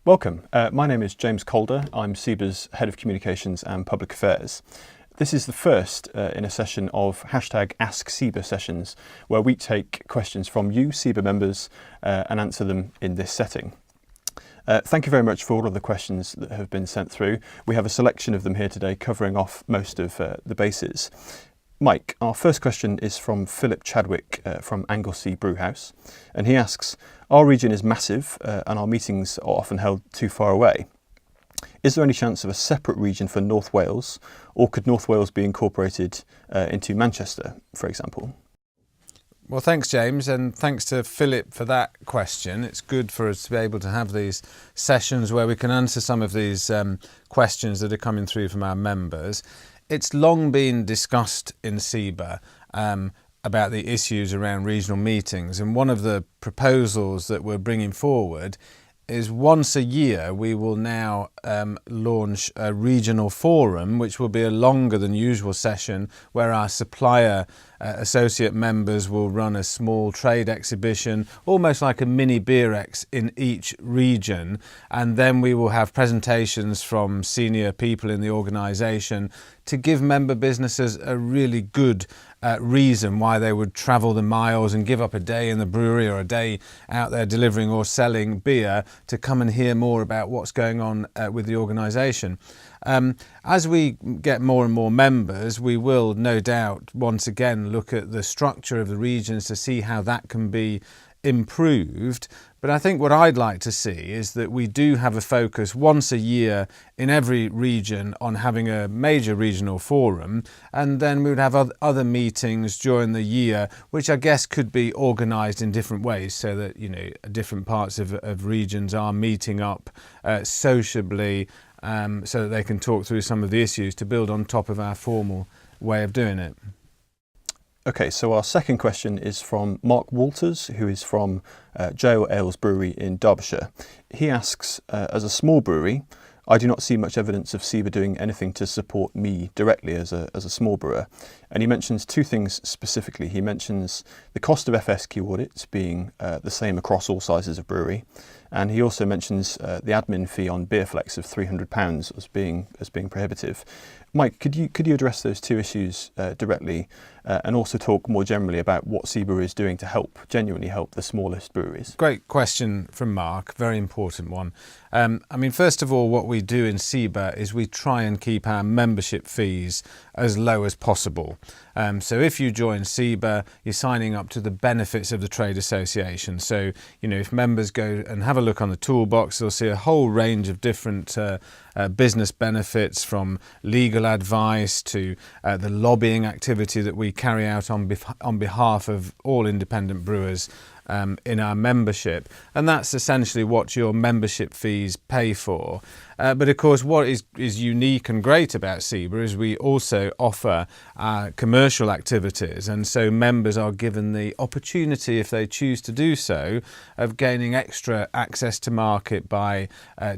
Welcome. My name is James Calder. I'm SIBA's Head of Communications and Public Affairs. This is the first in a session of #AskSIBA sessions, where we take questions from you, SIBA members, and answer them in this setting. Thank you very much for all of the questions that have been sent through. We have a selection of them here today, covering off most of the bases. Mike, our first question is from Philip Chadwick from Anglesey Brewhouse, and he asks, our region is massive and our meetings are often held too far away. Is there any chance of a separate region for North Wales, or could North Wales be incorporated into Manchester, for example? Well, thanks, James, and thanks to Philip for that question. It's good for us to be able to have these sessions where we can answer some of these questions that are coming through from our members. It's long been discussed in SIBA about the issues around regional meetings, and one of the proposals that we're bringing forward is once a year we will now launch a regional forum, which will be a longer than usual session where our supplier associate members will run a small trade exhibition, almost like a mini Beerex in each region, and then we will have presentations from senior people in the organisation to give member businesses a really good reason why they would travel the miles and give up a day in the brewery or a day out there delivering or selling beer to come and hear more about what's going on with the organisation. As we get more and more members, we will no doubt once again look at the structure of the regions to see how that can be improved. But I think what I'd like to see is that we do have a focus once a year in every region on having a major regional forum, and then we would have other meetings during the year, which I guess could be organised in different ways, so that different parts of regions are meeting up sociably, so that they can talk through some of the issues to build on top of our formal way of doing it. Okay, so our second question is from Mark Walters, who is from Jail Ales Brewery in Derbyshire. He asks, as a small brewery, I do not see much evidence of SIBA doing anything to support me directly as a small brewer. And he mentions two things specifically. He mentions the cost of FSQ audits being the same across all sizes of brewery. And he also mentions the admin fee on Beerflex of £300 as being prohibitive. Mike, could you address those two issues directly, and also talk more generally about what SIBA is doing to genuinely help the smallest breweries? Great question from Mark, very important one. First of all, what we do in SIBA is we try and keep our membership fees as low as possible. So if you join SIBA, you're signing up to the benefits of the trade association. So, if members go and have a look on the toolbox, they'll see a whole range of different business benefits, from legal advice to the lobbying activity that we carry out on behalf of all independent brewers in our membership, and that's essentially what your membership fees pay for. But of course, what is unique and great about SIBA is we also offer commercial activities, and so members are given the opportunity, if they choose to do so, of gaining extra access to market by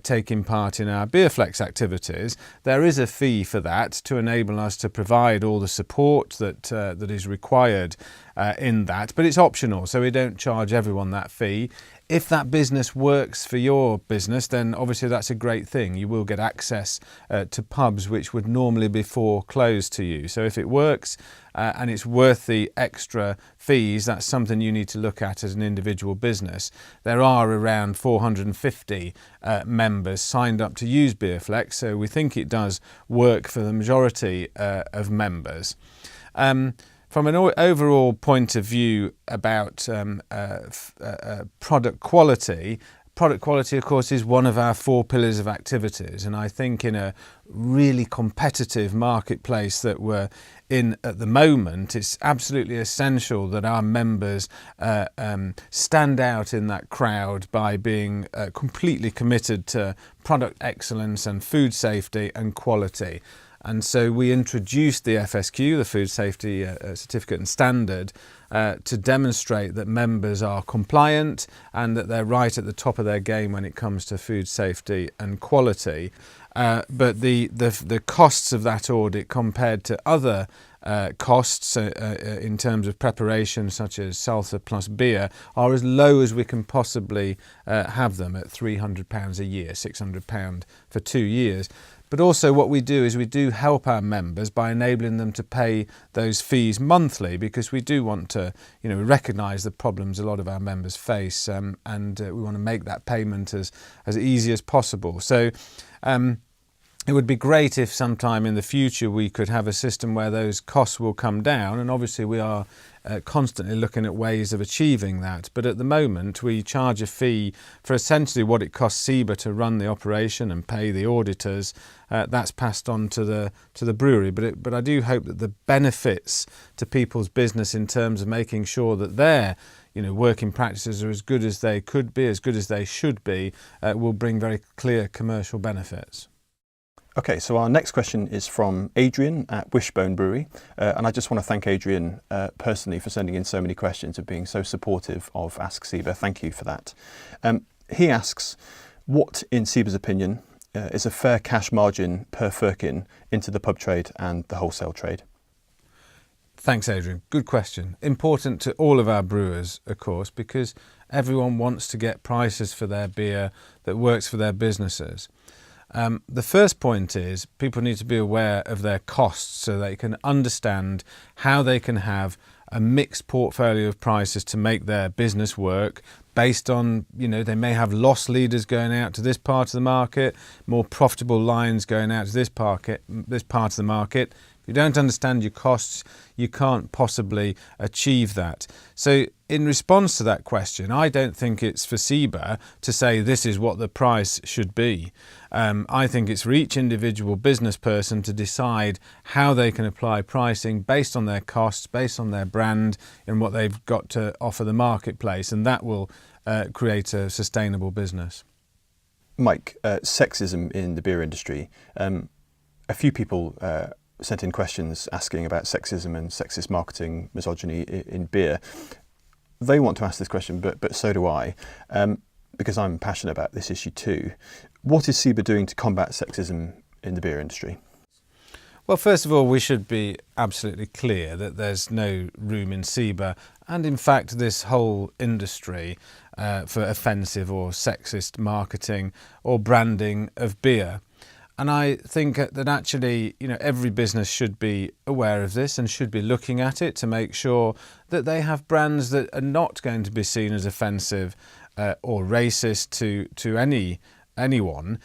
taking part in our Beerflex activities. There is a fee for that to enable us to provide all the support that is required in that, but it's optional, so we don't charge everyone that fee. If that business works for your business, then obviously that's a great thing. You will get access to pubs which would normally be foreclosed to you. So if it works and it's worth the extra fees, that's something you need to look at as an individual business. There are around 450 members signed up to use Beerflex, so we think it does work for the majority of members. From an overall point of view about product quality, of course, is one of our 4 pillars of activities. And I think in a really competitive marketplace that we're in at the moment, it's absolutely essential that our members stand out in that crowd by being completely committed to product excellence and food safety and quality. And so we introduced the FSQ, the Food Safety Certificate and Standard, to demonstrate that members are compliant and that they're right at the top of their game when it comes to food safety and quality. But the costs of that audit compared to other costs in terms of preparation, such as salsa plus beer, are as low as we can possibly have them at £300 a year, £600 for 2 years. But also what we do is we do help our members by enabling them to pay those fees monthly, because we do want to, recognise the problems a lot of our members face, and we want to make that payment as easy as possible. So it would be great if sometime in the future we could have a system where those costs will come down, and obviously we are constantly looking at ways of achieving that. But at the moment we charge a fee for essentially what it costs SIBA to run the operation and pay the auditors. That's passed on to the brewery, but I do hope that the benefits to people's business in terms of making sure that their working practices are as good as they could be, as good as they should be, will bring very clear commercial benefits. Okay, so our next question is from Adrian at Wishbone Brewery, and I just want to thank Adrian personally for sending in so many questions and being so supportive of AskSIBA. Thank you for that. He asks, what, in SIBA's opinion, is a fair cash margin per firkin into the pub trade and the wholesale trade? Thanks, Adrian. Good question. Important to all of our brewers, of course, because everyone wants to get prices for their beer that works for their businesses. The first point is people need to be aware of their costs so they can understand how they can have a mixed portfolio of prices to make their business work based on, they may have loss leaders going out to this part of the market, more profitable lines going out to this part of the market. If you don't understand your costs, you can't possibly achieve that. So in response to that question, I don't think it's for SIBA to say this is what the price should be. I think it's for each individual business person to decide how they can apply pricing based on their costs, based on their brand and what they've got to offer the marketplace, and that will create a sustainable business. Mike, sexism in the beer industry. A few people sent in questions asking about sexism and sexist marketing, misogyny in beer. They want to ask this question, but so do I, because I'm passionate about this issue too. What is SIBA doing to combat sexism in the beer industry? Well, first of all, we should be absolutely clear that there's no room in SIBA, and in fact this whole industry, for offensive or sexist marketing or branding of beer. And I think that actually, every business should be aware of this and should be looking at it to make sure that they have brands that are not going to be seen as offensive or racist to anyone.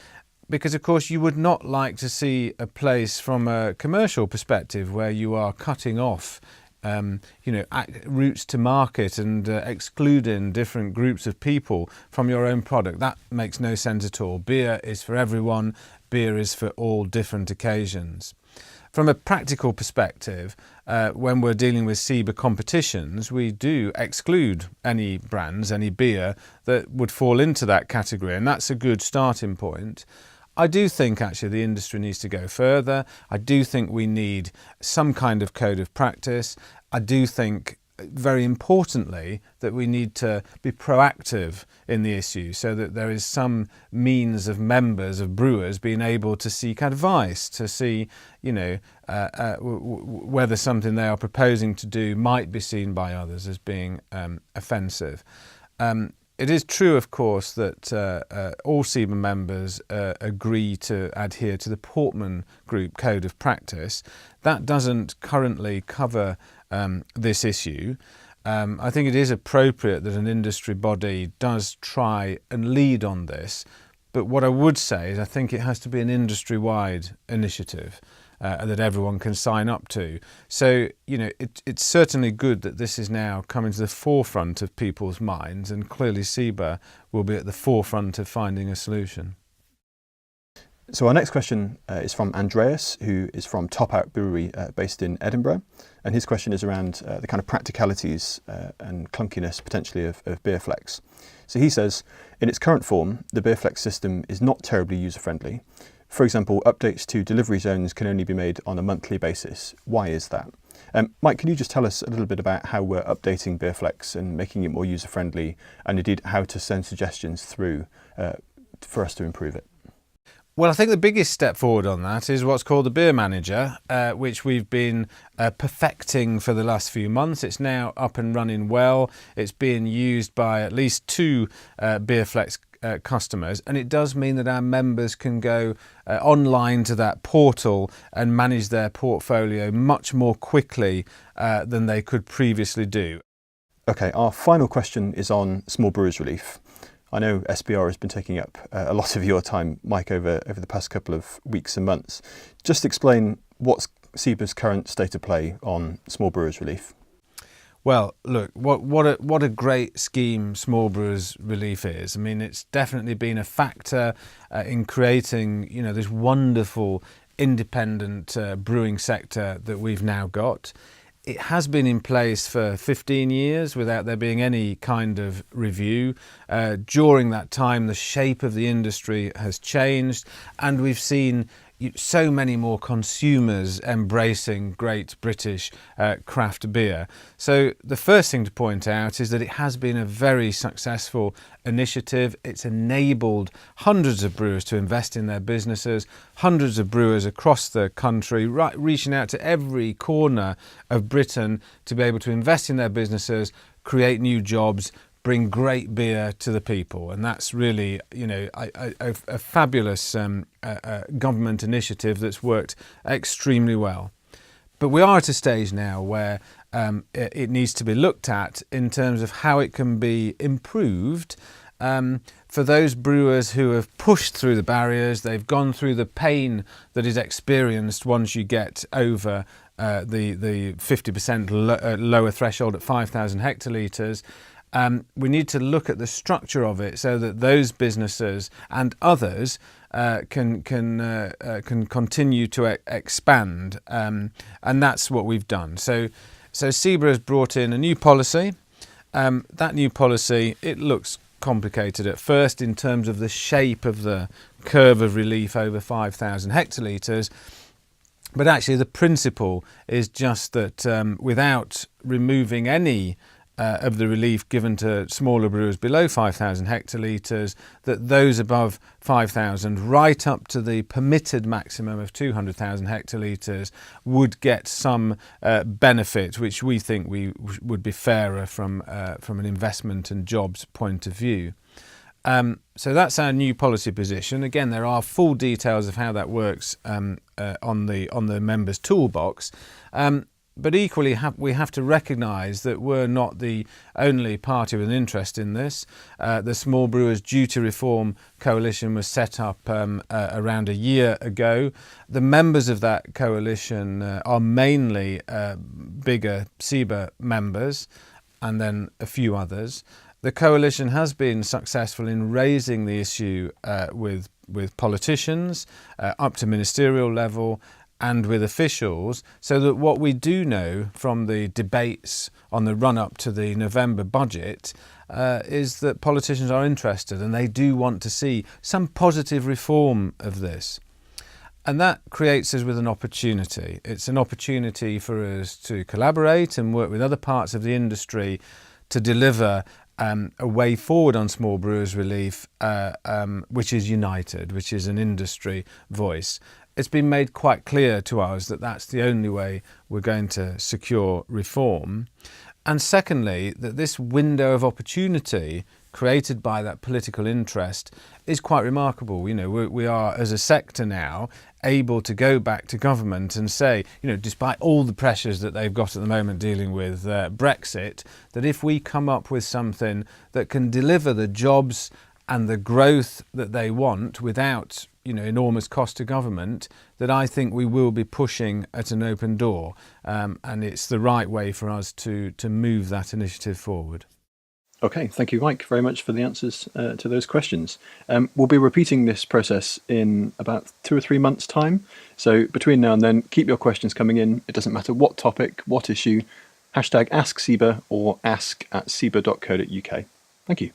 Because, of course, you would not like to see a place from a commercial perspective where you are cutting off routes to market and excluding different groups of people from your own product. That makes no sense at all. Beer is for everyone. Beer is for all different occasions. From a practical perspective, when we're dealing with SIBA competitions, we do exclude any brands, any beer that would fall into that category, and that's a good starting point. I do think actually the industry needs to go further. I do think we need some kind of code of practice. I do think, very importantly, that we need to be proactive in the issue so that there is some means of members of brewers being able to seek advice, to see, whether something they are proposing to do might be seen by others as being offensive. It is true, of course, that all SIBA members agree to adhere to the Portman Group Code of Practice. That doesn't currently cover this issue. I think it is appropriate that an industry body does try and lead on this, but what I would say is I think it has to be an industry-wide initiative that everyone can sign up to. So, it's certainly good that this is now coming to the forefront of people's minds, and clearly SIBA will be at the forefront of finding a solution. So our next question is from Andreas, who is from Top Out Brewery based in Edinburgh. And his question is around the kind of practicalities and clunkiness potentially of BeerFlex. So he says, in its current form, the BeerFlex system is not terribly user-friendly. For example, updates to delivery zones can only be made on a monthly basis. Why is that? Mike, can you just tell us a little bit about how we're updating BeerFlex and making it more user-friendly, and indeed how to send suggestions through for us to improve it? Well, I think the biggest step forward on that is what's called the Beer Manager, which we've been perfecting for the last few months. It's now up and running well. It's being used by at least 2 Beerflex customers, and it does mean that our members can go online to that portal and manage their portfolio much more quickly than they could previously do. Okay, our final question is on small brewers relief. I know SBR has been taking up a lot of your time, Mike, over the past couple of weeks and months. Just explain what's SIBA's current state of play on small brewers relief. Well, look, what a great scheme Small Brewers Relief is. I mean, it's definitely been a factor in creating, this wonderful independent brewing sector that we've now got. It has been in place for 15 years without there being any kind of review. During that time, the shape of the industry has changed, and we've seen so many more consumers embracing great British craft beer. So the first thing to point out is that it has been a very successful initiative. It's enabled hundreds of brewers to invest in their businesses, hundreds of brewers across the country, reaching out to every corner of Britain to be able to invest in their businesses, create new jobs, bring great beer to the people. And that's really, a fabulous government initiative that's worked extremely well. But we are at a stage now where it needs to be looked at in terms of how it can be improved for those brewers who have pushed through the barriers. They've gone through the pain that is experienced once you get over the 50% lower threshold at 5,000 hectolitres. We need to look at the structure of it so that those businesses and others can continue to expand, and that's what we've done. So SIBA has brought in a new policy. That new policy, it looks complicated at first in terms of the shape of the curve of relief over 5,000 hectolitres. But actually the principle is just that without removing any of the relief given to smaller brewers below 5,000 hectolitres, that those above 5,000 right up to the permitted maximum of 200,000 hectolitres would get some benefit, which we think would be fairer from an investment and jobs point of view. So that's our new policy position. Again, there are full details of how that works on the members' toolbox. But equally, we have to recognise that we're not the only party with an interest in this. The Small Brewers Duty Reform Coalition was set up around a year ago. The members of that coalition are mainly bigger SIBA members and then a few others. The coalition has been successful in raising the issue with politicians up to ministerial level and with officials, so that what we do know from the debates on the run-up to the November budget is that politicians are interested and they do want to see some positive reform of this. And that creates us with an opportunity. It's an opportunity for us to collaborate and work with other parts of the industry to deliver a way forward on small brewers relief, which is united, which is an industry voice. It's been made quite clear to us that that's the only way we're going to secure reform. And secondly, that this window of opportunity created by that political interest is quite remarkable. We are, as a sector now, able to go back to government and say, despite all the pressures that they've got at the moment dealing with Brexit, that if we come up with something that can deliver the jobs and the growth that they want without enormous cost to government, that I think we will be pushing at an open door, and it's the right way for us to move that initiative forward. Okay, thank you, Mike, very much for the answers to those questions. We'll be repeating this process in about 2 or 3 months' time. So between now and then, keep your questions coming in. It doesn't matter what topic, what issue, #AskSIBA or ask@siba.co.uk. Thank you.